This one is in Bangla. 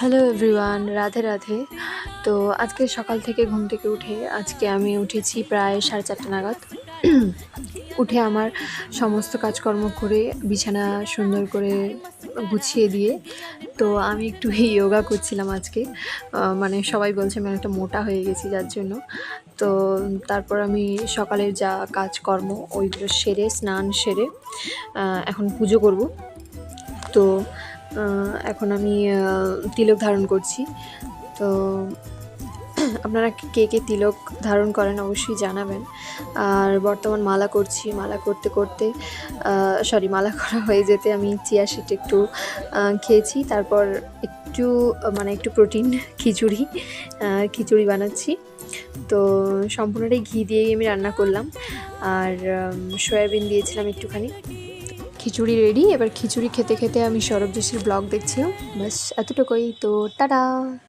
Hello everyone, Radhe Radhe. তো আজকে সকাল থেকে ঘুম থেকে উঠে আজকে আমি উঠেছি প্রায় 4:30 নাগাদ। উঠে আমার সমস্ত কাজকর্ম করে বিছানা সুন্দর করে গুছিয়ে দিয়ে তো আমি একটু ইয়োগা করছিলাম আজকে। মানে সবাই বলছে আমি অনেকটা মোটা হয়ে গেছি যার জন্য। তো তারপর আমি সকালের যা কাজকর্ম ওইগুলো সেরে স্নান সেরে এখন পুজো করব। তো এখন আমি তিলক ধারণ করছি। তো আপনারা কে কে তিলক ধারণ করেন অবশ্যই জানাবেন। আর বর্তমান মালা করছি, মালা করতে করতে মালা করা হয়ে যেতে আমি চিয়া সিড একটু খেয়েছি। তারপর একটু মানে একটু প্রোটিন খিচুড়ি বানাচ্ছি। তো সম্পূর্ণটাই ঘি দিয়েই আমি রান্না করলাম, আর সয়াবিন দিয়েছিলাম একটুখানি। খিচুড়ি রেডি। এবার খিচুড়ি খেতে খেতে আমি সৌরভ যোশীর ব্লগ দেখছিলাম। ব্যাস এতটুকুই। তো টাটা।